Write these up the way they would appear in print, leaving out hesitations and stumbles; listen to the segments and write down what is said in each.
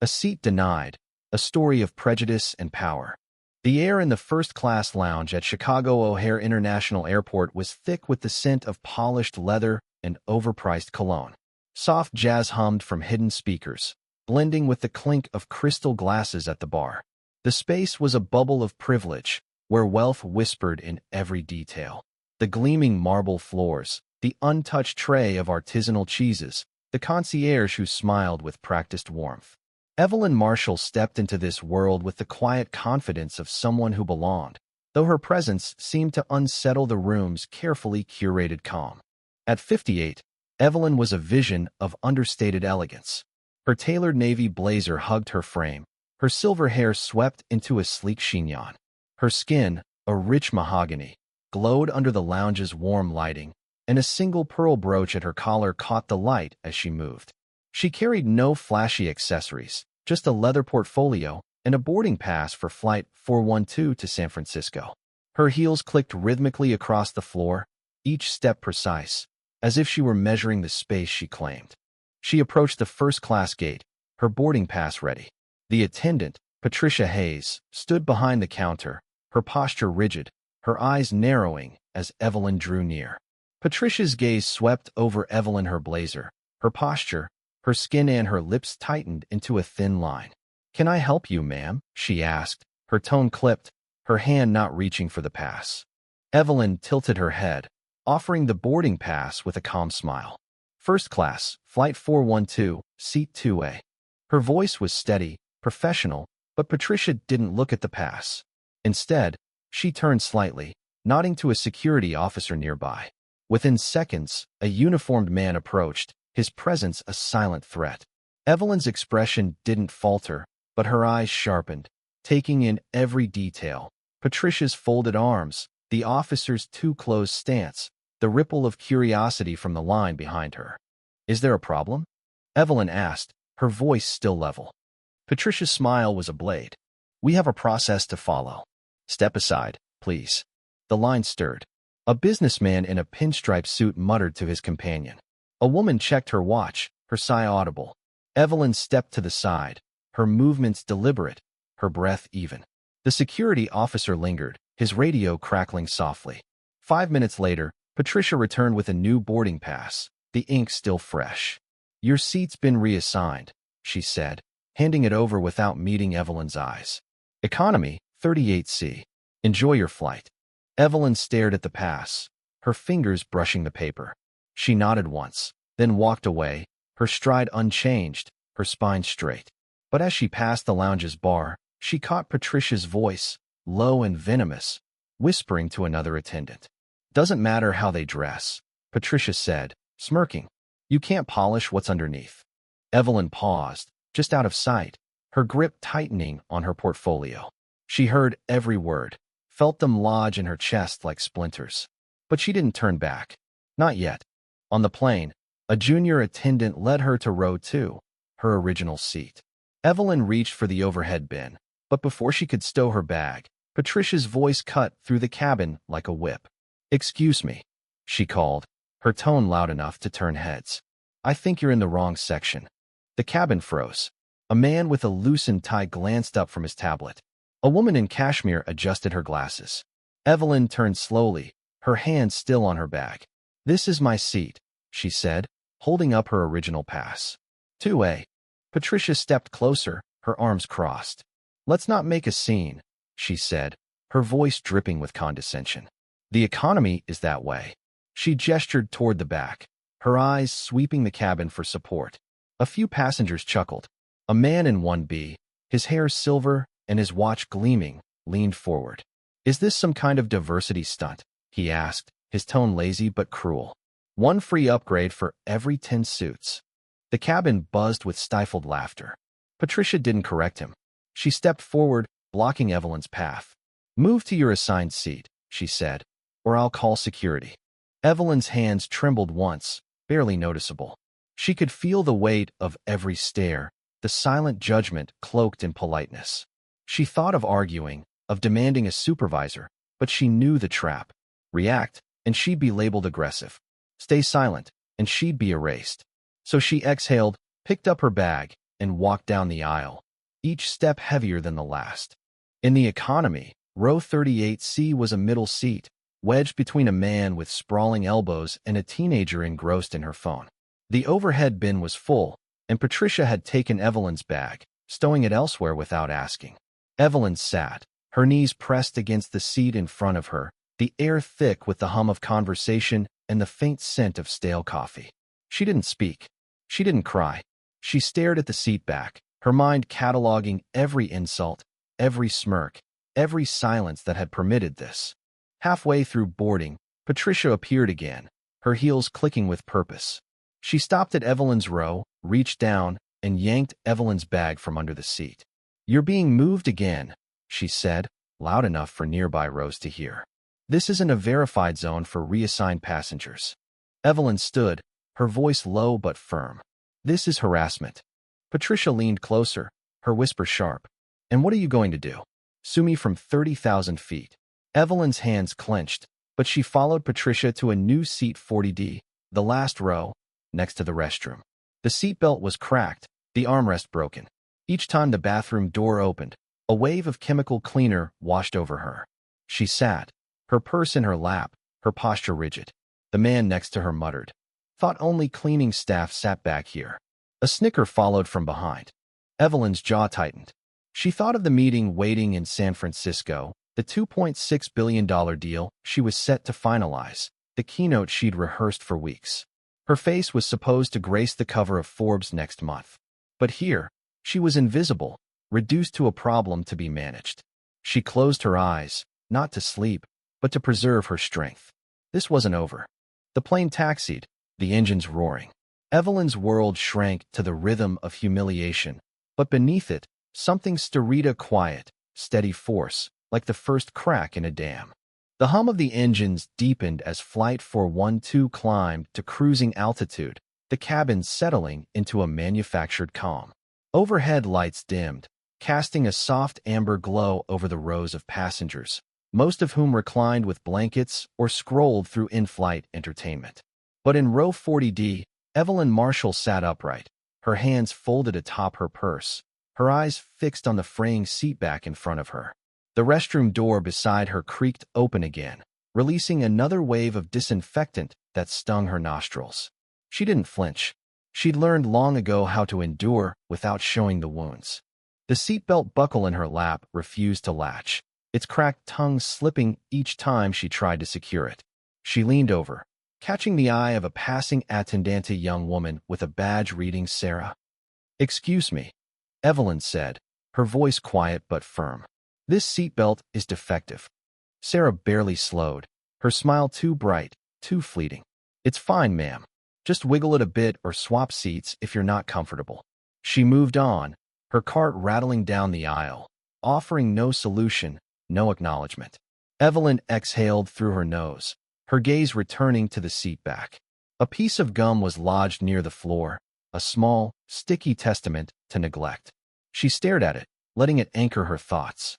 A seat denied, a story of prejudice and power. The air in the first-class lounge at Chicago O'Hare International Airport was thick with the scent of polished leather and overpriced cologne. Soft jazz hummed from hidden speakers, blending with the clink of crystal glasses at the bar. The space was a bubble of privilege, where wealth whispered in every detail. The gleaming marble floors, the untouched tray of artisanal cheeses, the concierge who smiled with practiced warmth. Evelyn Marshall stepped into this world with the quiet confidence of someone who belonged, though her presence seemed to unsettle the room's carefully curated calm. At 58, Evelyn was a vision of understated elegance. Her tailored navy blazer hugged her frame, her silver hair swept into a sleek chignon. Her skin, a rich mahogany, glowed under the lounge's warm lighting, and a single pearl brooch at her collar caught the light as she moved. She carried no flashy accessories, just a leather portfolio and a boarding pass for Flight 412 to San Francisco. Her heels clicked rhythmically across the floor, each step precise, as if she were measuring the space she claimed. She approached the first-class gate, her boarding pass ready. The attendant, Patricia Hayes, stood behind the counter, her posture rigid, her eyes narrowing as Evelyn drew near. Patricia's gaze swept over Evelyn, her blazer, her posture, her skin, and her lips tightened into a thin line. "Can I help you, ma'am?" she asked, her tone clipped, her hand not reaching for the pass. Evelyn tilted her head, offering the boarding pass with a calm smile. "First class, Flight 412, Seat 2A. Her voice was steady, professional, but Patricia didn't look at the pass. Instead, she turned slightly, nodding to a security officer nearby. Within seconds, a uniformed man approached, his presence a silent threat. Evelyn's expression didn't falter, but her eyes sharpened, taking in every detail. Patricia's folded arms, the officer's too close stance, the ripple of curiosity from the line behind her. "Is there a problem?" Evelyn asked, her voice still level. Patricia's smile was a blade. "We have a process to follow. Step aside, please." The line stirred. A businessman in a pinstripe suit muttered to his companion. A woman checked her watch, her sigh audible. Evelyn stepped to the side, her movements deliberate, her breath even. The security officer lingered, his radio crackling softly. 5 minutes later, Patricia returned with a new boarding pass, the ink still fresh. "Your seat's been reassigned," she said, handing it over without meeting Evelyn's eyes. "Economy, 38C. Enjoy your flight." Evelyn stared at the pass, her fingers brushing the paper. She nodded once, then walked away, her stride unchanged, her spine straight. But as she passed the lounge's bar, she caught Patricia's voice, low and venomous, whispering to another attendant. "Doesn't matter how they dress," Patricia said, smirking. "You can't polish what's underneath." Evelyn paused, just out of sight, her grip tightening on her portfolio. She heard every word, felt them lodge in her chest like splinters. But she didn't turn back. Not yet. On the plane, a junior attendant led her to row 2, her original seat. Evelyn reached for the overhead bin, but before she could stow her bag, Patricia's voice cut through the cabin like a whip. "Excuse me," she called, her tone loud enough to turn heads. "I think you're in the wrong section." The cabin froze. A man with a loosened tie glanced up from his tablet. A woman in cashmere adjusted her glasses. Evelyn turned slowly, her hand still on her bag. "This is my seat," she said, holding up her original pass. 2A. Patricia stepped closer, her arms crossed. "Let's not make a scene," she said, her voice dripping with condescension. "The economy is that way." She gestured toward the back, her eyes sweeping the cabin for support. A few passengers chuckled. A man in 1B, his hair silver and his watch gleaming, leaned forward. "Is this some kind of diversity stunt?" he asked, his tone lazy but cruel. "One free upgrade for every 10 suits." The cabin buzzed with stifled laughter. Patricia didn't correct him. She stepped forward, blocking Evelyn's path. "Move to your assigned seat," she said, "or I'll call security." Evelyn's hands trembled once, barely noticeable. She could feel the weight of every stare, the silent judgment cloaked in politeness. She thought of arguing, of demanding a supervisor, but she knew the trap. React, and she'd be labeled aggressive. Stay silent, and she'd be erased. So she exhaled, picked up her bag, and walked down the aisle, each step heavier than the last. In the economy, row 38C was a middle seat, wedged between a man with sprawling elbows and a teenager engrossed in her phone. The overhead bin was full, and Patricia had taken Evelyn's bag, stowing it elsewhere without asking. Evelyn sat, her knees pressed against the seat in front of her, the air thick with the hum of conversation and the faint scent of stale coffee. She didn't speak. She didn't cry. She stared at the seat back, her mind cataloging every insult, every smirk, every silence that had permitted this. Halfway through boarding, Patricia appeared again, her heels clicking with purpose. She stopped at Evelyn's row, reached down, and yanked Evelyn's bag from under the seat. "You're being moved again," she said, loud enough for nearby rows to hear. "This isn't a verified zone for reassigned passengers." Evelyn stood, her voice low but firm. "This is harassment." Patricia leaned closer, her whisper sharp. "And what are you going to do? Sue me from 30,000 feet. Evelyn's hands clenched, but she followed Patricia to a new seat 40D, the last row, next to the restroom. The seatbelt was cracked, the armrest broken. Each time the bathroom door opened, a wave of chemical cleaner washed over her. She sat, her purse in her lap, her posture rigid. The man next to her muttered, "Thought only cleaning staff sat back here." A snicker followed from behind. Evelyn's jaw tightened. She thought of the meeting waiting in San Francisco, the $2.6 billion deal she was set to finalize, the keynote she'd rehearsed for weeks. Her face was supposed to grace the cover of Forbes next month. But here, she was invisible, reduced to a problem to be managed. She closed her eyes, not to sleep, but to preserve her strength. This wasn't over. The plane taxied, the engines roaring. Evelyn's world shrank to the rhythm of humiliation, but beneath it, something sterita quiet, steady force, like the first crack in a dam. The hum of the engines deepened as Flight 412 climbed to cruising altitude, the cabin settling into a manufactured calm. Overhead lights dimmed, casting a soft amber glow over the rows of passengers, most of whom reclined with blankets or scrolled through in-flight entertainment. But in row 40D, Evelyn Marshall sat upright, her hands folded atop her purse, her eyes fixed on the fraying seatback in front of her. The restroom door beside her creaked open again, releasing another wave of disinfectant that stung her nostrils. She didn't flinch. She'd learned long ago how to endure without showing the wounds. The seatbelt buckle in her lap refused to latch, its cracked tongue slipping each time she tried to secure it. She leaned over, catching the eye of a passing attendant, a young woman with a badge reading Sarah. "Excuse me," Evelyn said, her voice quiet but firm. "This seatbelt is defective." Sarah barely slowed, her smile too bright, too fleeting. "It's fine, ma'am. Just wiggle it a bit or swap seats if you're not comfortable." She moved on, her cart rattling down the aisle, offering no solution, no acknowledgement. Evelyn exhaled through her nose, her gaze returning to the seat back. A piece of gum was lodged near the floor, a small, sticky testament to neglect. She stared at it, letting it anchor her thoughts.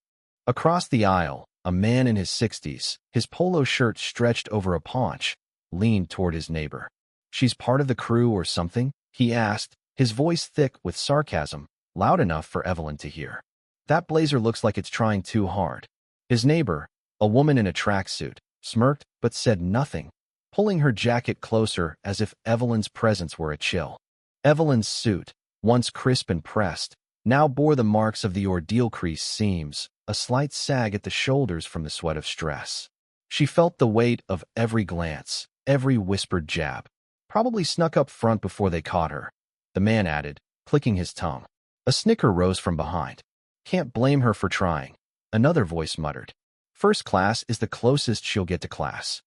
Across the aisle, a man in his 60s, his polo shirt stretched over a paunch, leaned toward his neighbor. "She's part of the crew or something?" he asked, his voice thick with sarcasm, loud enough for Evelyn to hear. "That blazer looks like it's trying too hard." His neighbor, a woman in a tracksuit, smirked but said nothing, pulling her jacket closer as if Evelyn's presence were a chill. Evelyn's suit, once crisp and pressed, now bore the marks of the ordeal-creased seams, a slight sag at the shoulders from the sweat of stress. She felt the weight of every glance, every whispered jab. "Probably snuck up front before they caught her," the man added, clicking his tongue. A snicker rose from behind. "Can't blame her for trying," another voice muttered. "First class is the closest she'll get to class."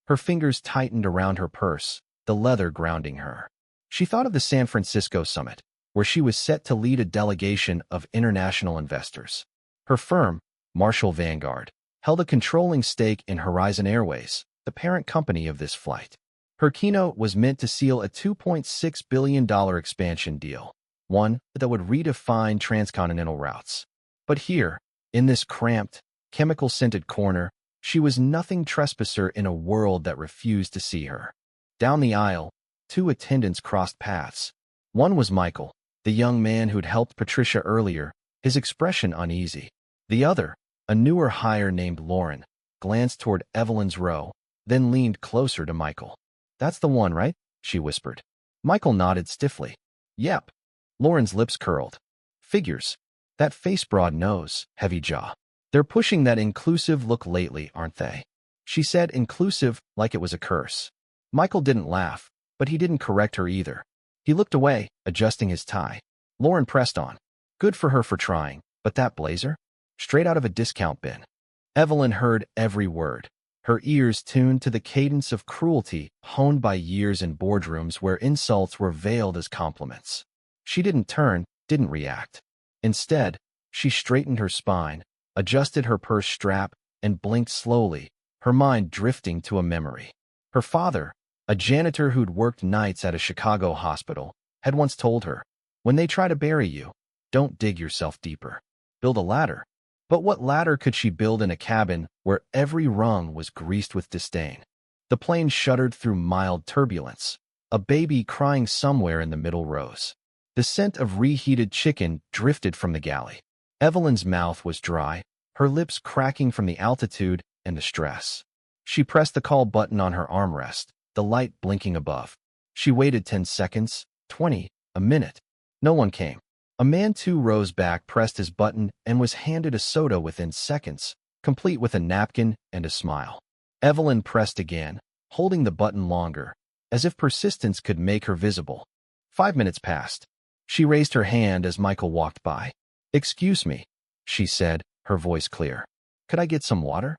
Her fingers tightened around her purse, the leather grounding her. She thought of the San Francisco summit, where she was set to lead a delegation of international investors. Her firm, Marshall Vanguard, held a controlling stake in Horizon Airways, the parent company of this flight. Her keynote was meant to seal a $2.6 billion expansion deal, one that would redefine transcontinental routes. But here, in this cramped, chemical-scented corner, she was nothing trespasser in a world that refused to see her. Down the aisle, two attendants crossed paths. One was Michael, the young man who'd helped Patricia earlier, his expression uneasy. The other, a newer hire named Lauren, glanced toward Evelyn's row, then leaned closer to Michael. "That's the one, right?" she whispered. Michael nodded stiffly. "Yep." Lauren's lips curled. "Figures. That face, broad nose, heavy jaw. They're pushing that inclusive look lately, aren't they?" She said inclusive like it was a curse. Michael didn't laugh, but he didn't correct her either. He looked away, adjusting his tie. Lauren pressed on. "Good for her for trying, but that blazer? Straight out of a discount bin." Evelyn heard every word, her ears tuned to the cadence of cruelty honed by years in boardrooms where insults were veiled as compliments. She didn't turn, didn't react. Instead, she straightened her spine, adjusted her purse strap, and blinked slowly, her mind drifting to a memory. Her father, a janitor who'd worked nights at a Chicago hospital, had once told her, "When they try to bury you, don't dig yourself deeper. Build a ladder." But what ladder could she build in a cabin where every rung was greased with disdain? The plane shuddered through mild turbulence, a baby crying somewhere in the middle rows. The scent of reheated chicken drifted from the galley. Evelyn's mouth was dry, her lips cracking from the altitude and the stress. She pressed the call button on her armrest, the light blinking above. She waited 10 seconds, 20, a minute. No one came. A man 2 rows back pressed his button and was handed a soda within seconds, complete with a napkin and a smile. Evelyn pressed again, holding the button longer, as if persistence could make her visible. 5 minutes passed. She raised her hand as Michael walked by. "Excuse me," she said, her voice clear. "Could I get some water?"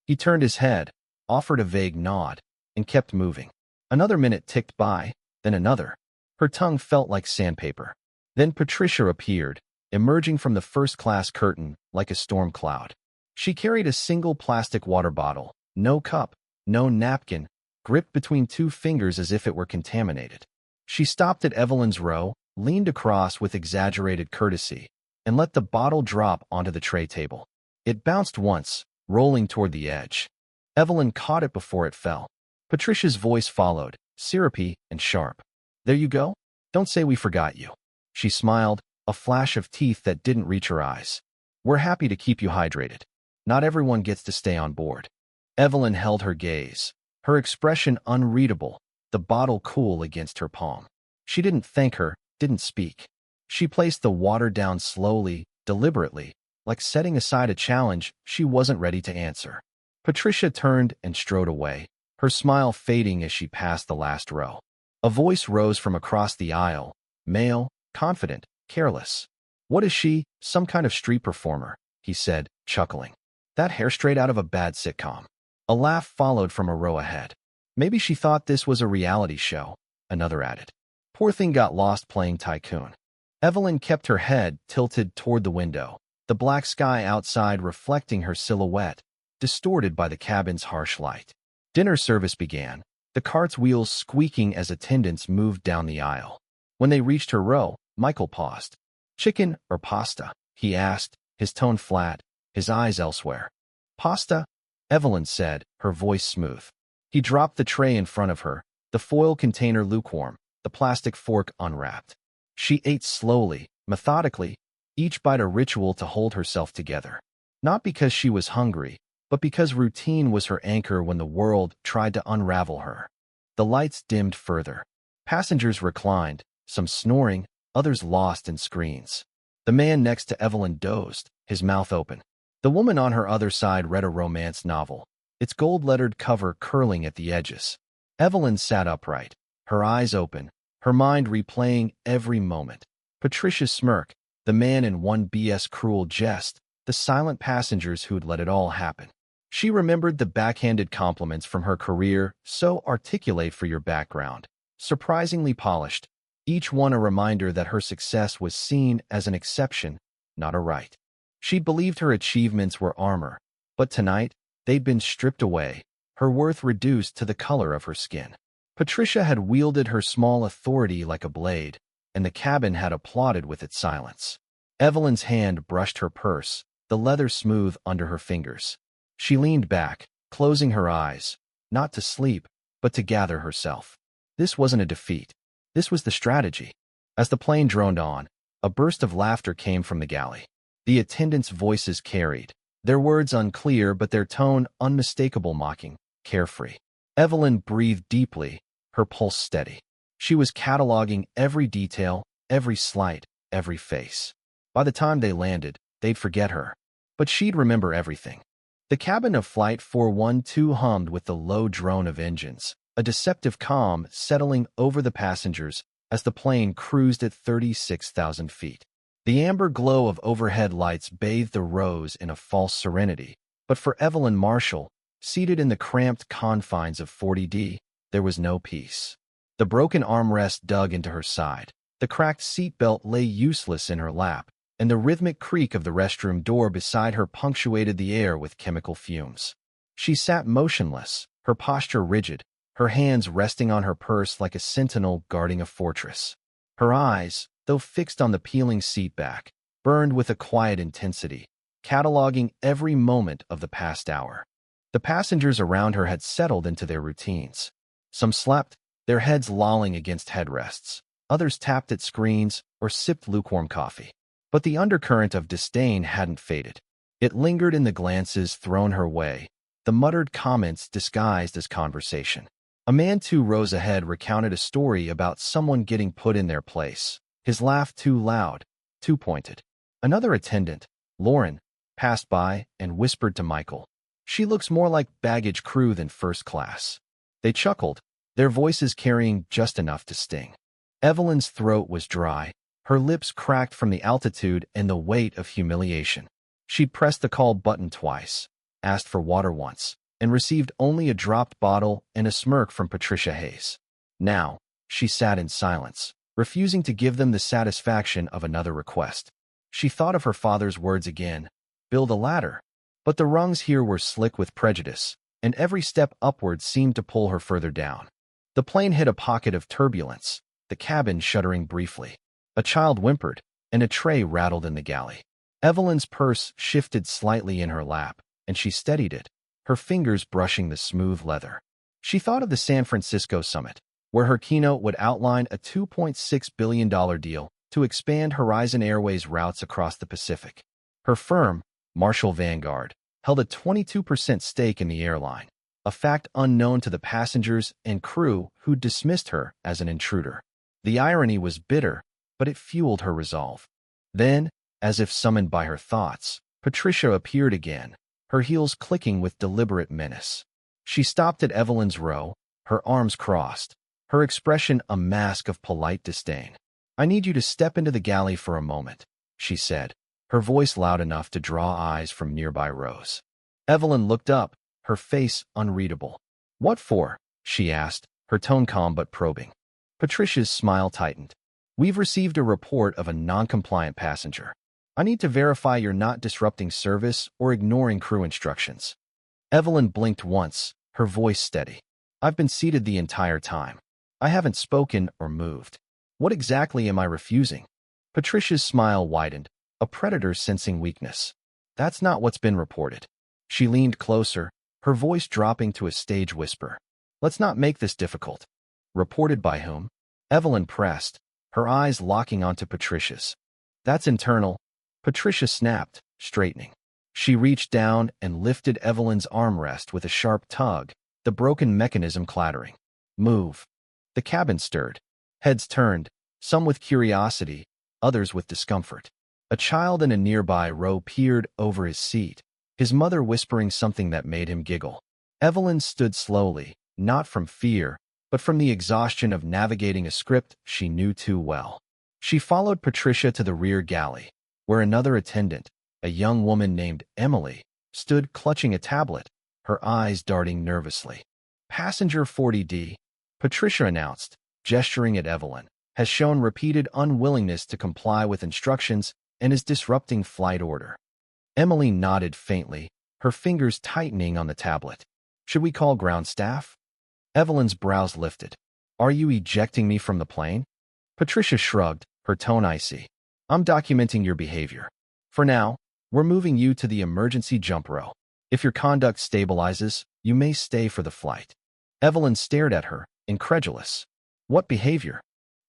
He turned his head, offered a vague nod, and kept moving. Another minute ticked by, then another. Her tongue felt like sandpaper. Then Patricia appeared, emerging from the first-class curtain like a storm cloud. She carried a single plastic water bottle, no cup, no napkin, gripped between 2 fingers as if it were contaminated. She stopped at Evelyn's row, leaned across with exaggerated courtesy, and let the bottle drop onto the tray table. It bounced once, rolling toward the edge. Evelyn caught it before it fell. Patricia's voice followed, syrupy and sharp. "There you go. Don't say we forgot you." She smiled, a flash of teeth that didn't reach her eyes. "We're happy to keep you hydrated. Not everyone gets to stay on board." Evelyn held her gaze, her expression unreadable, the bottle cool against her palm. She didn't thank her, didn't speak. She placed the water down slowly, deliberately, like setting aside a challenge she wasn't ready to answer. Patricia turned and strode away, her smile fading as she passed the last row. A voice rose from across the aisle, male, confident, careless. "What is she, some kind of street performer?" he said, chuckling. "That hair straight out of a bad sitcom." A laugh followed from a row ahead. "Maybe she thought this was a reality show," another added. "Poor thing got lost playing tycoon." Evelyn kept her head tilted toward the window, the black sky outside reflecting her silhouette, distorted by the cabin's harsh light. Dinner service began, the cart's wheels squeaking as attendants moved down the aisle. When they reached her row, Michael paused. "Chicken or pasta?" he asked, his tone flat, his eyes elsewhere. "Pasta," Evelyn said, her voice smooth. He dropped the tray in front of her, the foil container lukewarm, the plastic fork unwrapped. She ate slowly, methodically, each bite a ritual to hold herself together. Not because she was hungry, but because routine was her anchor when the world tried to unravel her. The lights dimmed further. Passengers reclined, some snoring, others lost in screens. The man next to Evelyn dozed, his mouth open. The woman on her other side read a romance novel, its gold-lettered cover curling at the edges. Evelyn sat upright, her eyes open, her mind replaying every moment. Patricia's smirk, the man in one BS cruel jest, the silent passengers who'd let it all happen. She remembered the backhanded compliments from her career, so articulate for your background, surprisingly polished, each one a reminder that her success was seen as an exception, not a right. She believed her achievements were armor, but tonight, they'd been stripped away, her worth reduced to the color of her skin. Patricia had wielded her small authority like a blade, and the cabin had applauded with its silence. Evelyn's hand brushed her purse, the leather smooth under her fingers. She leaned back, closing her eyes, not to sleep, but to gather herself. This wasn't a defeat. This was the strategy. As the plane droned on, A burst of laughter came from the galley. The attendants' voices carried, their words unclear but their tone unmistakable, mocking, carefree. Evelyn breathed deeply, her pulse steady. She was cataloging every detail, every slight, every face. By the time they landed, they'd forget her. But she'd remember everything. The cabin of Flight 412 hummed with the low drone of engines, a deceptive calm settling over the passengers as the plane cruised at 36,000 feet. The amber glow of overhead lights bathed the rows in a false serenity, but for Evelyn Marshall, seated in the cramped confines of 40D, there was no peace. The broken armrest dug into her side, the cracked seatbelt lay useless in her lap, and the rhythmic creak of the restroom door beside her punctuated the air with chemical fumes. She sat motionless, her posture rigid, her hands resting on her purse like a sentinel guarding a fortress. Her eyes, though fixed on the peeling seat back, burned with a quiet intensity, cataloging every moment of the past hour. The passengers around her had settled into their routines. Some slept, their heads lolling against headrests. Others tapped at screens or sipped lukewarm coffee. But the undercurrent of disdain hadn't faded. It lingered in the glances thrown her way, the muttered comments disguised as conversation. A man 2 rows ahead recounted a story about someone getting put in their place. His laugh too loud, too pointed. Another attendant, Lauren, passed by and whispered to Michael, "She looks more like baggage crew than first class." They chuckled, their voices carrying just enough to sting. Evelyn's throat was dry, her lips cracked from the altitude and the weight of humiliation. She'd pressed the call button twice, asked for water once, and received only a dropped bottle and a smirk from Patricia Hayes. Now, she sat in silence, refusing to give them the satisfaction of another request. She thought of her father's words again, build a ladder. But the rungs here were slick with prejudice, and every step upward seemed to pull her further down. The plane hit a pocket of turbulence, the cabin shuddering briefly. A child whimpered, and a tray rattled in the galley. Evelyn's purse shifted slightly in her lap, and she steadied it, her fingers brushing the smooth leather. She thought of the San Francisco summit, where her keynote would outline a $2.6 billion deal to expand Horizon Airways routes across the Pacific. Her firm, Marshall Vanguard, held a 22% stake in the airline, a fact unknown to the passengers and crew who dismissed her as an intruder. The irony was bitter, but it fueled her resolve. Then, as if summoned by her thoughts, Patricia appeared again, her heels clicking with deliberate menace. She stopped at Evelyn's row, her arms crossed, her expression a mask of polite disdain. "I need you to step into the galley for a moment," she said, her voice loud enough to draw eyes from nearby rows. Evelyn looked up, her face unreadable. "What for?" she asked, her tone calm but probing. Patricia's smile tightened. "We've received a report of a non-compliant passenger. I need to verify you're not disrupting service or ignoring crew instructions." Evelyn blinked once, her voice steady. "I've been seated the entire time. I haven't spoken or moved. What exactly am I refusing?" Patricia's smile widened, a predator sensing weakness. "That's not what's been reported." She leaned closer, her voice dropping to a stage whisper. "Let's not make this difficult." "Reported by whom?" Evelyn pressed, her eyes locking onto Patricia's. "That's internal," Patricia snapped, straightening. She reached down and lifted Evelyn's armrest with a sharp tug, the broken mechanism clattering. "Move." The cabin stirred. Heads turned, some with curiosity, others with discomfort. A child in a nearby row peered over his seat, his mother whispering something that made him giggle. Evelyn stood slowly, not from fear, but from the exhaustion of navigating a script she knew too well. She followed Patricia to the rear galley, where another attendant, a young woman named Emily, stood clutching a tablet, her eyes darting nervously. "Passenger 40D," Patricia announced, gesturing at Evelyn, "has shown repeated unwillingness to comply with instructions and is disrupting flight order." Emily nodded faintly, her fingers tightening on the tablet. "Should we call ground staff?" Evelyn's brows lifted. "Are you ejecting me from the plane?" Patricia shrugged, her tone icy. "I'm documenting your behavior. For now, we're moving you to the emergency jump row. If your conduct stabilizes, you may stay for the flight." Evelyn stared at her, incredulous. "What behavior?"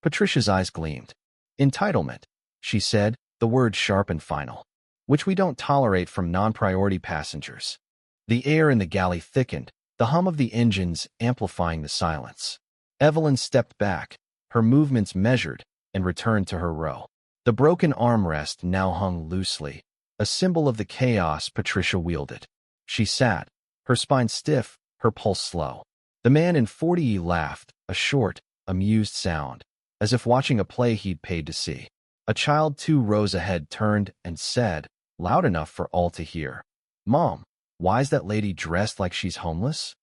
Patricia's eyes gleamed. "Entitlement." she said, the word sharp and final, which we don't tolerate from non-priority passengers. The air in the galley thickened, the hum of the engines amplifying the silence. Evelyn stepped back, her movements measured, and returned to her row. The broken armrest now hung loosely, a symbol of the chaos Patricia wielded. She sat, her spine stiff, her pulse slow. The man in 40E laughed, a short, amused sound, as if watching a play he'd paid to see. A child 2 rows ahead turned and said, loud enough for all to hear, "Mom, why's that lady dressed like she's homeless?"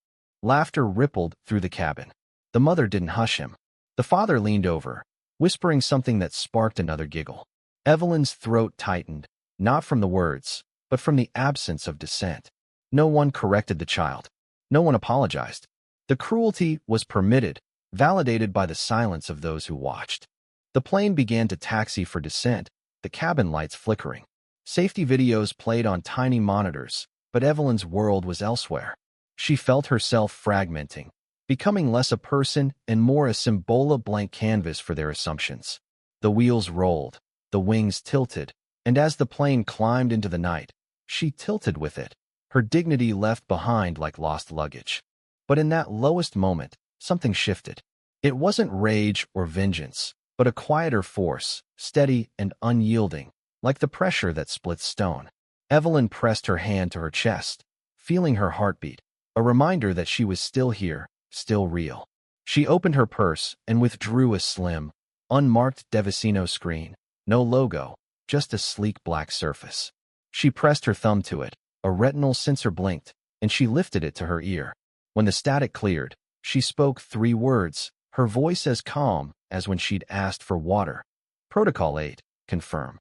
Laughter rippled through the cabin. The mother didn't hush him. The father leaned over, whispering something that sparked another giggle. Evelyn's throat tightened, not from the words, but from the absence of dissent. No one corrected the child. No one apologized. The cruelty was permitted, validated by the silence of those who watched. The plane began to taxi for descent, the cabin lights flickering. Safety videos played on tiny monitors, but Evelyn's world was elsewhere. She felt herself fragmenting, becoming less a person and more a symbol, blank canvas for their assumptions. The wheels rolled, the wings tilted, and as the plane climbed into the night, she tilted with it, her dignity left behind like lost luggage. But in that lowest moment, something shifted. It wasn't rage or vengeance, but a quieter force, steady and unyielding, like the pressure that splits stone. Evelyn pressed her hand to her chest, feeling her heartbeat, a reminder that she was still here, still real. She opened her purse and withdrew a slim, unmarked Devicino screen. No logo, just a sleek black surface. She pressed her thumb to it, a retinal sensor blinked, and she lifted it to her ear. When the static cleared, she spoke 3 words, her voice as calm as when she'd asked for water. Protocol 8, confirm.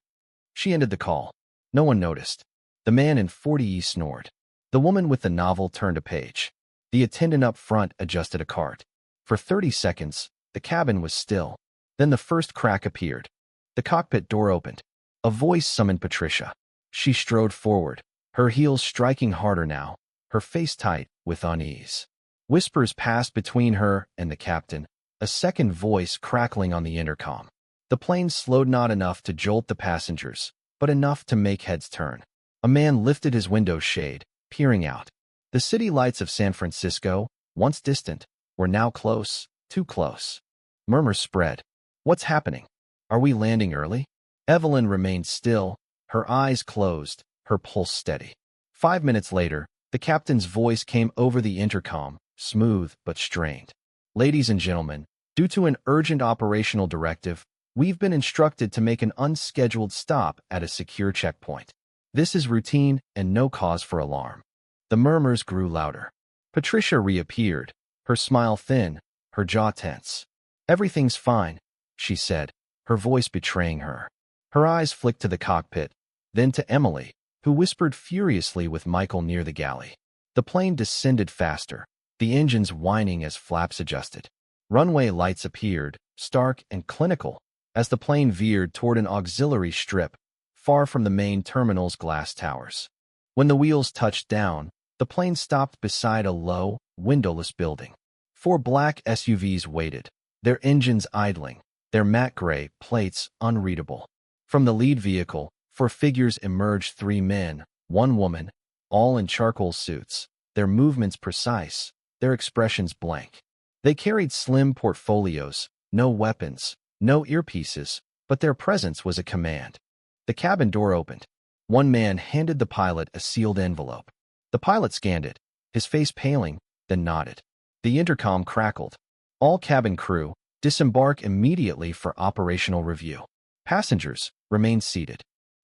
She ended the call. No one noticed. The man in 40E snored. The woman with the novel turned a page. The attendant up front adjusted a cart. For 30 seconds, the cabin was still. Then the first crack appeared. The cockpit door opened. A voice summoned Patricia. She strode forward, her heels striking harder now, her face tight with unease. Whispers passed between her and the captain, a second voice crackling on the intercom. The plane slowed not enough to jolt the passengers, but enough to make heads turn. A man lifted his window shade, peering out. The city lights of San Francisco, once distant, were now close, too close. Murmurs spread. What's happening? Are we landing early? Evelyn remained still, her eyes closed, her pulse steady. 5 minutes later, the captain's voice came over the intercom, smooth but strained. Ladies and gentlemen, due to an urgent operational directive, we've been instructed to make an unscheduled stop at a secure checkpoint. This is routine and no cause for alarm. The murmurs grew louder. Patricia reappeared, her smile thin, her jaw tense. Everything's fine, she said, her voice betraying her. Her eyes flicked to the cockpit, then to Emily, who whispered furiously with Michael near the galley. The plane descended faster, the engines whining as flaps adjusted. Runway lights appeared, stark and clinical, as the plane veered toward an auxiliary strip, far from the main terminal's glass towers. When the wheels touched down, the plane stopped beside a low, windowless building. 4 black SUVs waited, their engines idling, their matte gray plates unreadable. From the lead vehicle, 4 figures emerged, 3 men, 1 woman, all in charcoal suits, their movements precise, their expressions blank. They carried slim portfolios, no weapons, no earpieces, but their presence was a command. The cabin door opened. 1 man handed the pilot a sealed envelope. The pilot scanned it, his face paling, then nodded. The intercom crackled. All cabin crew, disembark immediately for operational review. Passengers, remain seated.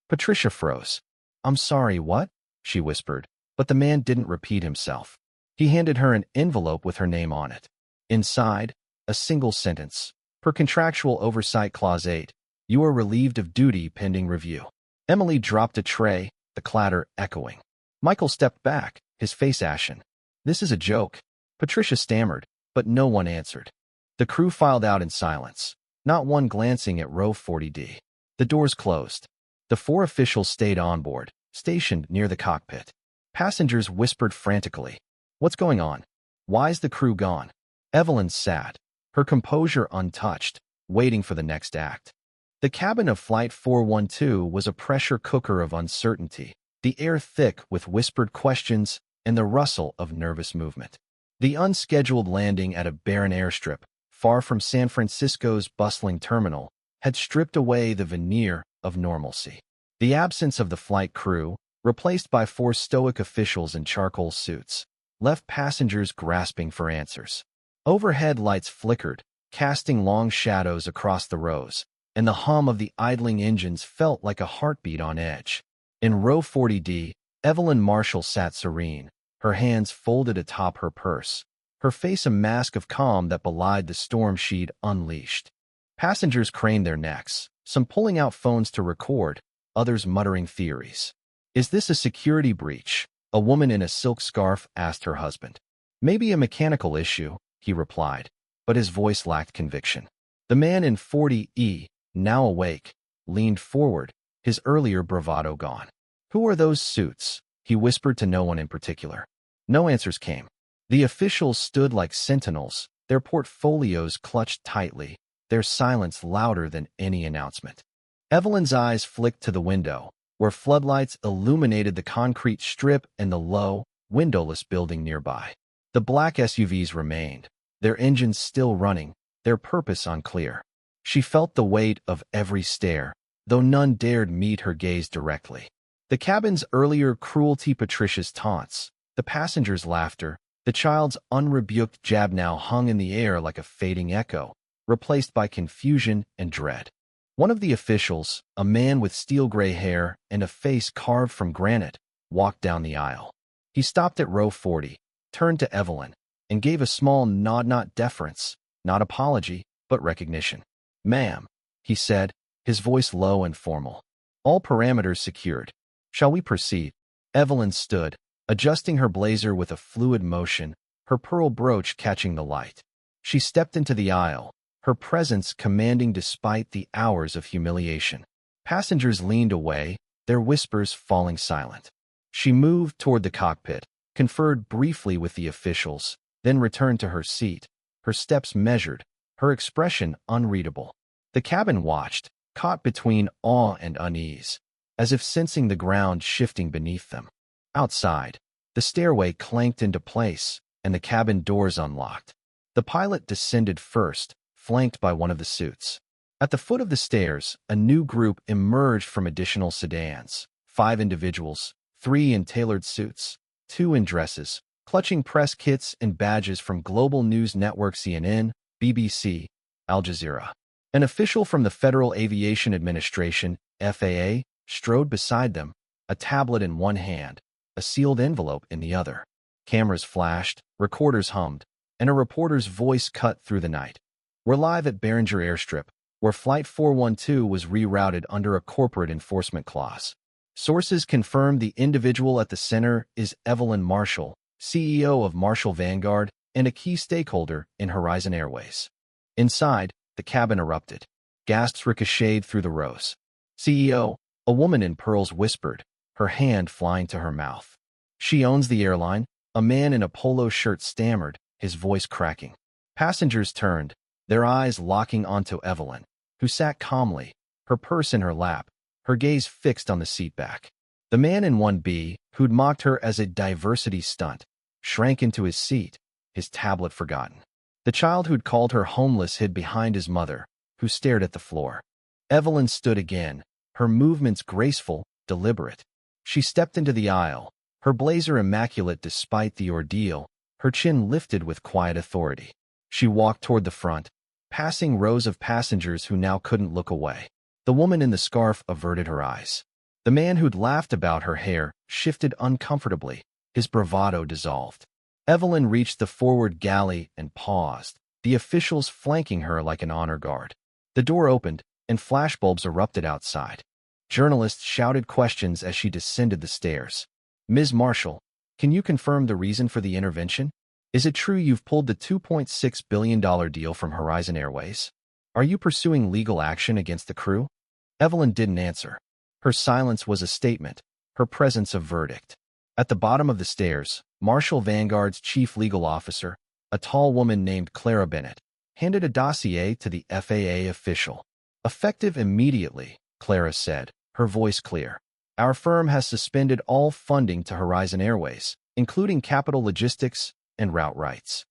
Patricia froze. I'm sorry, what? She whispered, but the man didn't repeat himself. He handed her an envelope with her name on it. Inside, a single sentence. Per contractual oversight clause 8, you are relieved of duty pending review. Emily dropped a tray, the clatter echoing. Michael stepped back, his face ashen. This is a joke. Patricia stammered, but no one answered. The crew filed out in silence, not one glancing at row 40D. The doors closed. The 4 officials stayed on board, stationed near the cockpit. Passengers whispered frantically. What's going on? Why's the crew gone? Evelyn sat, her composure untouched, waiting for the next act. The cabin of Flight 412 was a pressure cooker of uncertainty, the air thick with whispered questions and the rustle of nervous movement. The unscheduled landing at a barren airstrip, far from San Francisco's bustling terminal, had stripped away the veneer of normalcy. The absence of the flight crew, replaced by 4 stoic officials in charcoal suits, left passengers grasping for answers. Overhead lights flickered, casting long shadows across the rows, and the hum of the idling engines felt like a heartbeat on edge. In row 40D, Evelyn Marshall sat serene, her hands folded atop her purse, her face a mask of calm that belied the storm she'd unleashed. Passengers craned their necks, some pulling out phones to record, others muttering theories. "Is this a security breach?" a woman in a silk scarf asked her husband. "Maybe a mechanical issue," he replied, but his voice lacked conviction. The man in 40E, now awake, leaned forward, his earlier bravado gone. "Who are those suits?" he whispered to no one in particular. No answers came. The officials stood like sentinels, their portfolios clutched tightly, their silence louder than any announcement. Evelyn's eyes flicked to the window, where floodlights illuminated the concrete strip and the low, windowless building nearby. The black SUVs remained, their engines still running, their purpose unclear. She felt the weight of every stare, though none dared meet her gaze directly. The cabin's earlier cruelty, Patricia's taunts, the passengers' laughter, the child's unrebuked jab now hung in the air like a fading echo, replaced by confusion and dread. One of the officials, a man with steel-gray hair and a face carved from granite, walked down the aisle. He stopped at row 40, turned to Evelyn, and gave a small nod, not deference, not apology, but recognition. "Ma'am," he said, his voice low and formal. "All parameters secured. Shall we proceed?" Evelyn stood, adjusting her blazer with a fluid motion, her pearl brooch catching the light. She stepped into the aisle, her presence commanding despite the hours of humiliation. Passengers leaned away, their whispers falling silent. She moved toward the cockpit, conferred briefly with the officials, then returned to her seat, her steps measured, her expression unreadable. The cabin watched, caught between awe and unease, as if sensing the ground shifting beneath them. Outside, the stairway clanked into place, and the cabin doors unlocked. The pilot descended first, flanked by one of the suits. At the foot of the stairs, a new group emerged from additional sedans, 5 individuals, 3 in tailored suits, 2 in dresses, clutching press kits and badges from global news network CNN, BBC, Al Jazeera. An official from the Federal Aviation Administration, FAA, strode beside them, a tablet in one hand, a sealed envelope in the other. Cameras flashed, recorders hummed, and a reporter's voice cut through the night. "We're live at Barringer Airstrip, where Flight 412 was rerouted under a corporate enforcement clause. Sources confirm the individual at the center is Evelyn Marshall, CEO of Marshall Vanguard and a key stakeholder in Horizon Airways." Inside, the cabin erupted. Gasps ricocheted through the rows. "CEO," a woman in pearls whispered, her hand flying to her mouth. "She owns the airline," a man in a polo shirt stammered, his voice cracking. Passengers turned, their eyes locking onto Evelyn, who sat calmly, her purse in her lap, her gaze fixed on the seat back. The man in 1B, who'd mocked her as a diversity stunt, shrank into his seat, his tablet forgotten. The child who'd called her homeless hid behind his mother, who stared at the floor. Evelyn stood again, her movements graceful, deliberate. She stepped into the aisle, her blazer immaculate despite the ordeal, her chin lifted with quiet authority. She walked toward the front, passing rows of passengers who now couldn't look away. The woman in the scarf averted her eyes. The man who'd laughed about her hair shifted uncomfortably, his bravado dissolved. Evelyn reached the forward galley and paused, the officials flanking her like an honor guard. The door opened, and flashbulbs erupted outside. Journalists shouted questions as she descended the stairs. "Ms. Marshall, can you confirm the reason for the intervention? Is it true you've pulled the $2.6 billion deal from Horizon Airways? Are you pursuing legal action against the crew?" Evelyn didn't answer. Her silence was a statement, her presence a verdict. At the bottom of the stairs, Marshall Vanguard's chief legal officer, a tall woman named Clara Bennett, handed a dossier to the FAA official. Effective immediately, Clara said, her voice clear. Our firm has suspended all funding to Horizon Airways, including capital logistics and route rights.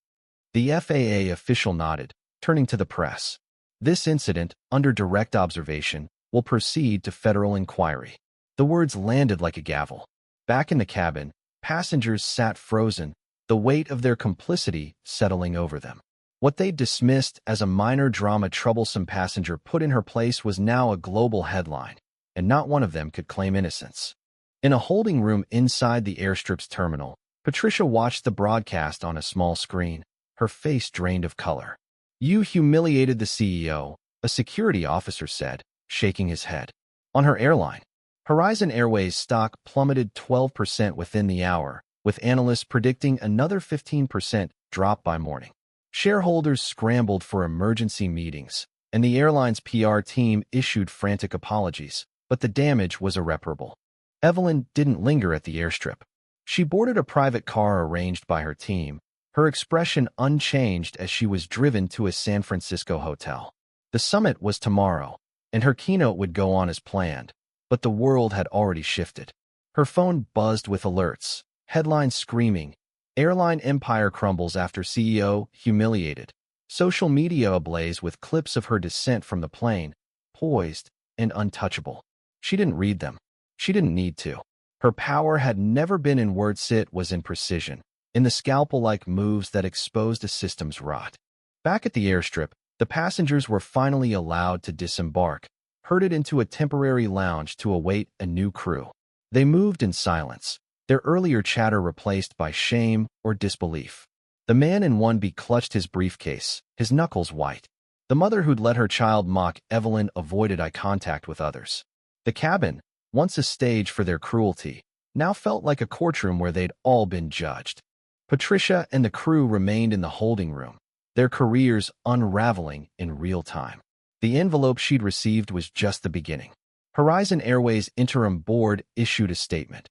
The FAA official nodded, turning to the press. This incident, under direct observation, will proceed to federal inquiry. The words landed like a gavel. Back in the cabin, passengers sat frozen, the weight of their complicity settling over them. What they'd dismissed as a minor drama troublesome passenger put in her place was now a global headline, and not one of them could claim innocence. In a holding room inside the airstrip's terminal, Patricia watched the broadcast on a small screen, her face drained of color. You humiliated the CEO, a security officer said, shaking his head. On her airline, Horizon Airways stock plummeted 12% within the hour, with analysts predicting another 15% drop by morning. Shareholders scrambled for emergency meetings, and the airline's PR team issued frantic apologies, but the damage was irreparable. Evelyn didn't linger at the airstrip. She boarded a private car arranged by her team, her expression unchanged as she was driven to a San Francisco hotel. The summit was tomorrow, and her keynote would go on as planned, but the world had already shifted. Her phone buzzed with alerts, headlines screaming, "Airline empire crumbles after CEO humiliated." Social media ablaze with clips of her descent from the plane, poised and untouchable. She didn't read them. She didn't need to. Her power had never been in words, it was in precision, in the scalpel-like moves that exposed a system's rot. Back at the airstrip, the passengers were finally allowed to disembark, herded into a temporary lounge to await a new crew. They moved in silence, their earlier chatter replaced by shame or disbelief. The man in 1B clutched his briefcase, his knuckles white. The mother who'd let her child mock Evelyn avoided eye contact with others. The cabin, once a stage for their cruelty, now felt like a courtroom where they'd all been judged. Patricia and the crew remained in the holding room, their careers unraveling in real time. The envelope she'd received was just the beginning. Horizon Airways interim board issued a statement.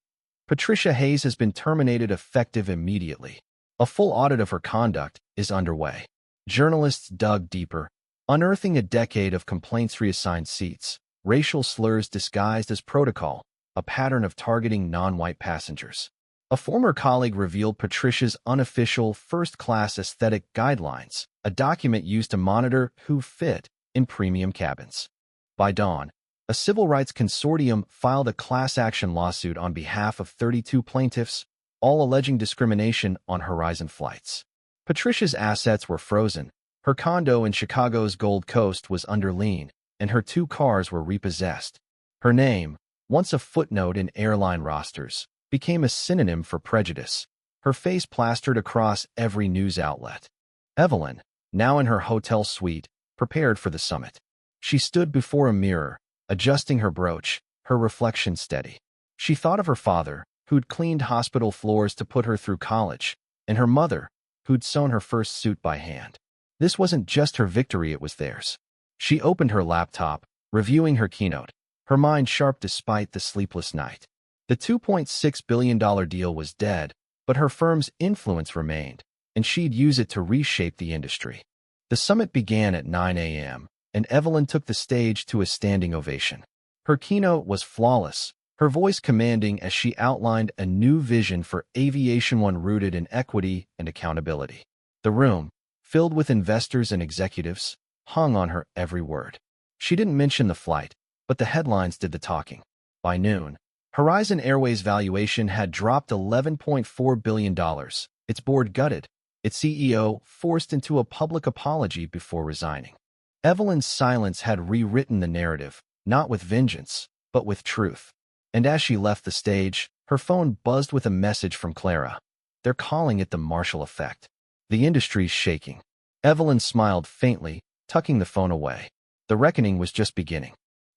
Patricia Hayes has been terminated effective immediately. A full audit of her conduct is underway. Journalists dug deeper, unearthing a decade of complaints, reassigned seats, racial slurs disguised as protocol, a pattern of targeting non-white passengers. A former colleague revealed Patricia's unofficial first-class aesthetic guidelines, a document used to monitor who fit in premium cabins. By dawn, a civil rights consortium filed a class-action lawsuit on behalf of 32 plaintiffs, all alleging discrimination on Horizon flights. Patricia's assets were frozen. Her condo in Chicago's Gold Coast was under lien, and her 2 cars were repossessed. Her name, once a footnote in airline rosters, became a synonym for prejudice, her face plastered across every news outlet. Evelyn, now in her hotel suite, prepared for the summit. She stood before a mirror, adjusting her brooch, her reflection steady. She thought of her father, who'd cleaned hospital floors to put her through college, and her mother, who'd sewn her first suit by hand. This wasn't just her victory, it was theirs. She opened her laptop, reviewing her keynote, her mind sharp despite the sleepless night. The $2.6 billion deal was dead, but her firm's influence remained, and she'd use it to reshape the industry. The summit began at 9 a.m., and Evelyn took the stage to a standing ovation. Her keynote was flawless, her voice commanding as she outlined a new vision for aviation, one rooted in equity and accountability. The room, filled with investors and executives, hung on her every word. She didn't mention the flight, but the headlines did the talking. By noon, Horizon Airways' valuation had dropped $11.4 billion, its board gutted, its CEO forced into a public apology before resigning. Evelyn's silence had rewritten the narrative, not with vengeance, but with truth. And as she left the stage, her phone buzzed with a message from Clara. They're calling it the Marshall effect. The industry's shaking. Evelyn smiled faintly, tucking the phone away. The reckoning was just beginning.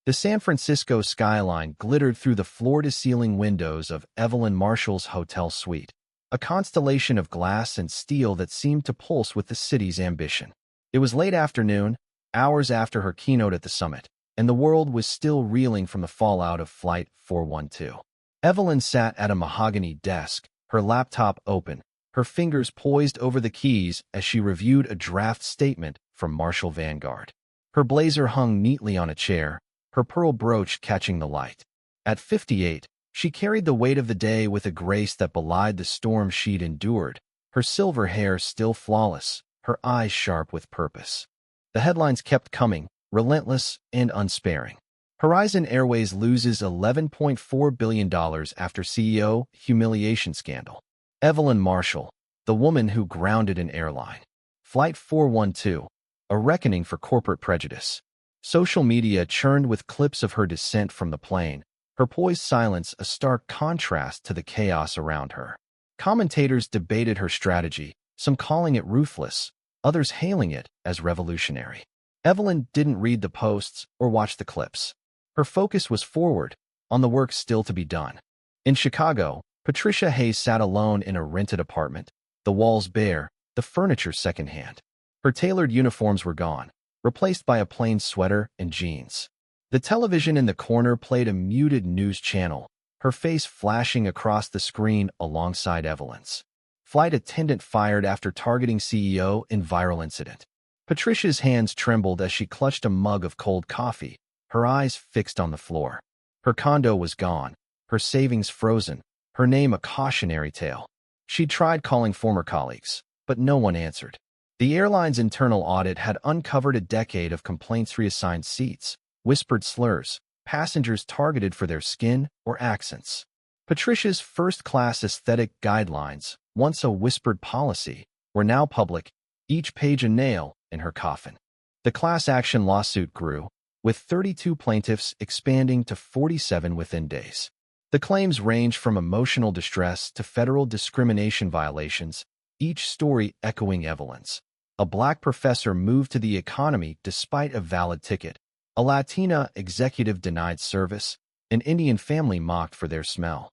The San Francisco skyline glittered through the floor-to-ceiling windows of Evelyn Marshall's hotel suite, a constellation of glass and steel that seemed to pulse with the city's ambition. It was late afternoon, hours after her keynote at the summit, and the world was still reeling from the fallout of Flight 412. Evelyn sat at a mahogany desk, her laptop open, her fingers poised over the keys as she reviewed a draft statement from Marshall Vanguard. Her blazer hung neatly on a chair, her pearl brooch catching the light. At 58, she carried the weight of the day with a grace that belied the storm she'd endured, her silver hair still flawless, her eyes sharp with purpose. The headlines kept coming, relentless and unsparing. Horizon Airways loses $11.4 billion after CEO humiliation scandal. Evelyn Marshall, the woman who grounded an airline. Flight 412, a reckoning for corporate prejudice. Social media churned with clips of her descent from the plane, her poised silence a stark contrast to the chaos around her. Commentators debated her strategy, some calling it ruthless, others hailing it as revolutionary. Evelyn didn't read the posts or watch the clips. Her focus was forward, on the work still to be done. In Chicago, Patricia Hayes sat alone in a rented apartment, the walls bare, the furniture secondhand. Her tailored uniforms were gone, replaced by a plain sweater and jeans. The television in the corner played a muted news channel, her face flashing across the screen alongside Evelyn's. Flight attendant fired after targeting CEO in viral incident. Patricia's hands trembled as she clutched a mug of cold coffee, her eyes fixed on the floor. Her condo was gone, her savings frozen, her name a cautionary tale. She'd tried calling former colleagues, but no one answered. The airline's internal audit had uncovered a decade of complaints: reassigned seats, whispered slurs, passengers targeted for their skin or accents. Patricia's first-class aesthetic guidelines, once a whispered policy, were now public, each page a nail in her coffin. The class action lawsuit grew, with 32 plaintiffs expanding to 47 within days. The claims range from emotional distress to federal discrimination violations, each story echoing Evelyn's. A black professor moved to the economy despite a valid ticket. A Latina executive denied service. An Indian family mocked for their smell.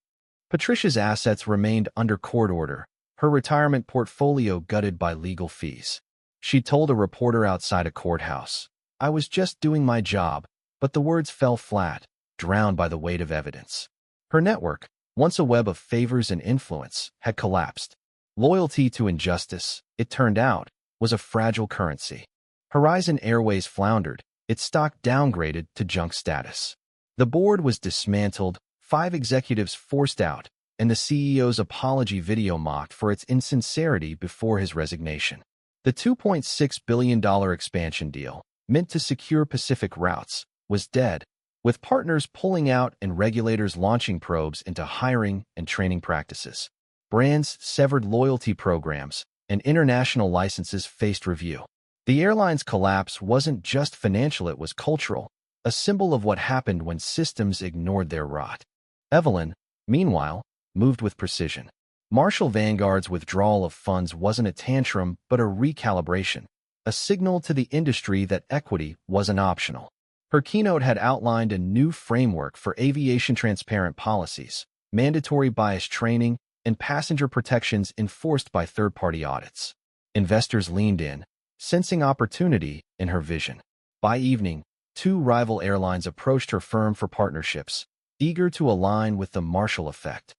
Patricia's assets remained under court order, her retirement portfolio gutted by legal fees. She told a reporter outside a courthouse, "I was just doing my job," but the words fell flat, drowned by the weight of evidence. Her network, once a web of favors and influence, had collapsed. Loyalty to injustice, it turned out, was a fragile currency. Horizon Airways floundered, its stock downgraded to junk status. The board was dismantled, 5 executives forced out, and the CEO's apology video mocked for its insincerity before his resignation. The $2.6 billion expansion deal, meant to secure Pacific routes, was dead, with partners pulling out and regulators launching probes into hiring and training practices. Brands severed loyalty programs, and international licenses faced review. The airline's collapse wasn't just financial, it was cultural, a symbol of what happened when systems ignored their rot. Evelyn, meanwhile, moved with precision. Marshall Vanguard's withdrawal of funds wasn't a tantrum but a recalibration, a signal to the industry that equity wasn't optional. Her keynote had outlined a new framework for aviation transparent policies, mandatory bias training, and passenger protections enforced by third-party audits. Investors leaned in, sensing opportunity in her vision. By evening, 2 rival airlines approached her firm for partnerships, eager to align with the Marshall effect.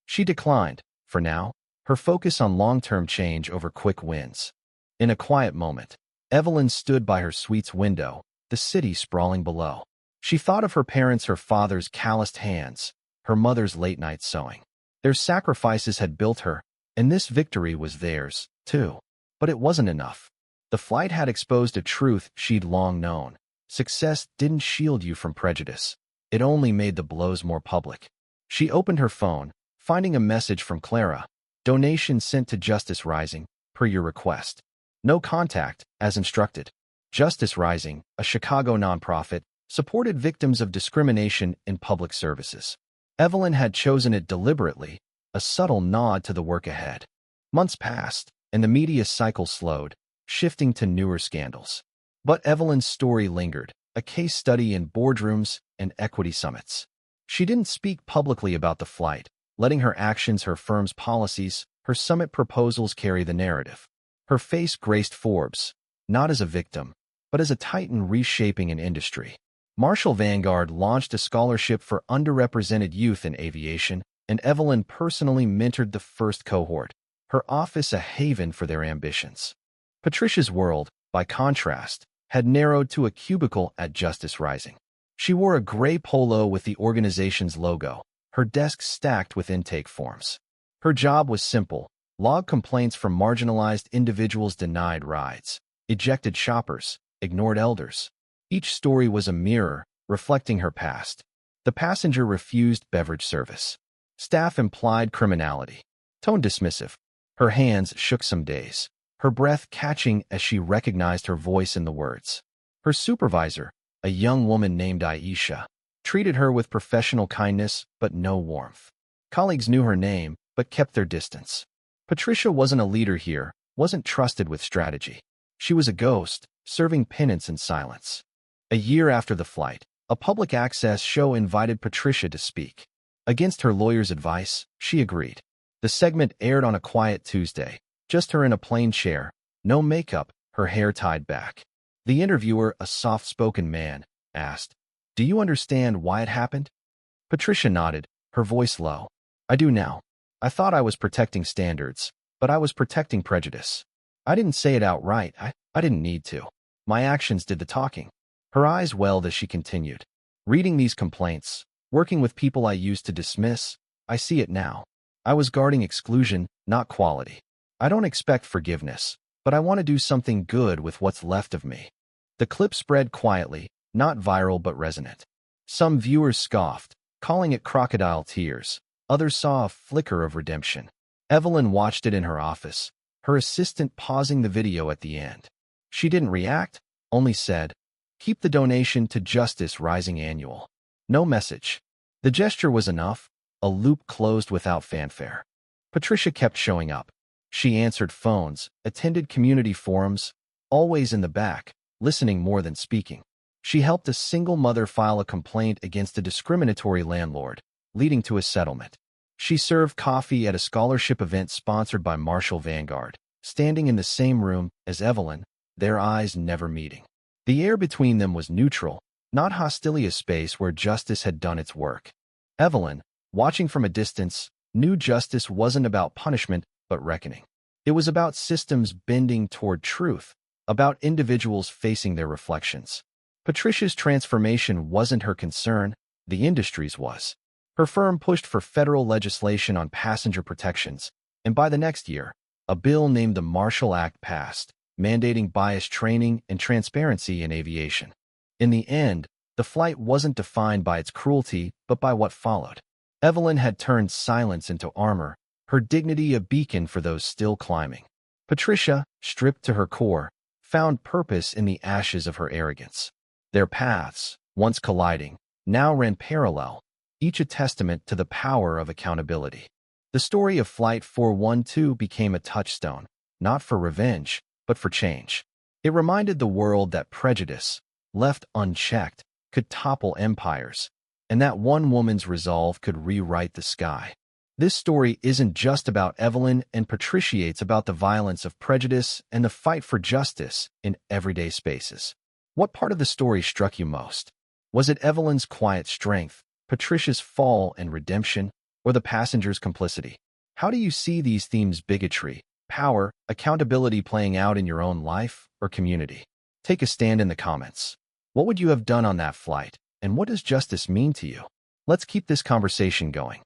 She declined, for now, her focus on long-term change over quick wins. In a quiet moment, Evelyn stood by her suite's window, the city sprawling below. She thought of her parents, her father's calloused hands, her mother's late-night sewing. Their sacrifices had built her, and this victory was theirs, too. But it wasn't enough. The flight had exposed a truth she'd long known. Success didn't shield you from prejudice. It only made the blows more public. She opened her phone, finding a message from Clara. "Donation sent to Justice Rising, per your request. No contact, as instructed." Justice Rising, a Chicago nonprofit, supported victims of discrimination in public services. Evelyn had chosen it deliberately, a subtle nod to the work ahead. Months passed, and the media cycle slowed, shifting to newer scandals. But Evelyn's story lingered, a case study in boardrooms and equity summits. She didn't speak publicly about the flight, letting her actions, her firm's policies, her summit proposals carry the narrative. Her face graced Forbes, not as a victim, but as a titan reshaping an industry. Marshall Vanguard launched a scholarship for underrepresented youth in aviation, and Evelyn personally mentored the first cohort, her office a haven for their ambitions. Patricia's world, by contrast, had narrowed to a cubicle at Justice Rising. She wore a gray polo with the organization's logo, her desk stacked with intake forms. Her job was simple: log complaints from marginalized individuals, denied rides, ejected shoppers, ignored elders. Each story was a mirror, reflecting her past. The passenger refused beverage service. Staff implied criminality. Tone dismissive. Her hands shook some days, her breath catching as she recognized her voice in the words. Her supervisor, a young woman named Aisha, treated her with professional kindness but no warmth. Colleagues knew her name but kept their distance. Patricia wasn't a leader here, wasn't trusted with strategy. She was a ghost, serving penance in silence. A year after the flight, a public access show invited Patricia to speak. Against her lawyer's advice, she agreed. The segment aired on a quiet Tuesday, just her in a plain chair, no makeup, her hair tied back. The interviewer, a soft-spoken man, asked, "Do you understand why it happened?" Patricia nodded, her voice low. "I do now. I thought I was protecting standards, but I was protecting prejudice. I didn't say it outright. I didn't need to. My actions did the talking." Her eyes welled as she continued. "Reading these complaints, working with people I used to dismiss, I see it now. I was guarding exclusion, not quality. I don't expect forgiveness, but I want to do something good with what's left of me." The clip spread quietly, not viral but resonant. Some viewers scoffed, calling it crocodile tears. Others saw a flicker of redemption. Evelyn watched it in her office, her assistant pausing the video at the end. She didn't react, only said, "Keep the donation to Justice Rising Annual." No message. The gesture was enough, a loop closed without fanfare. Patricia kept showing up. She answered phones, attended community forums, always in the back, listening more than speaking. She helped a single mother file a complaint against a discriminatory landlord, leading to a settlement. She served coffee at a scholarship event sponsored by Marshall Vanguard, standing in the same room as Evelyn, their eyes never meeting. The air between them was neutral, not hostility, a space where justice had done its work. Evelyn, watching from a distance, knew justice wasn't about punishment but reckoning. It was about systems bending toward truth, about individuals facing their reflections. Patricia's transformation wasn't her concern, the industry's was. Her firm pushed for federal legislation on passenger protections, and by the next year, a bill named the Marshall Act passed, mandating bias training and transparency in aviation. In the end, the flight wasn't defined by its cruelty, but by what followed. Evelyn had turned silence into armor, her dignity a beacon for those still climbing. Patricia, stripped to her core, found purpose in the ashes of her arrogance. Their paths, once colliding, now ran parallel, each a testament to the power of accountability. The story of Flight 412 became a touchstone, not for revenge, but for change. It reminded the world that prejudice, left unchecked, could topple empires, and that one woman's resolve could rewrite the sky. This story isn't just about Evelyn and Patricia, it's about the violence of prejudice and the fight for justice in everyday spaces. What part of the story struck you most? Was it Evelyn's quiet strength, Patricia's fall and redemption, or the passenger's complicity? How do you see these themes, bigotry, power, accountability, playing out in your own life or community? Take a stand in the comments. What would you have done on that flight, and what does justice mean to you? Let's keep this conversation going.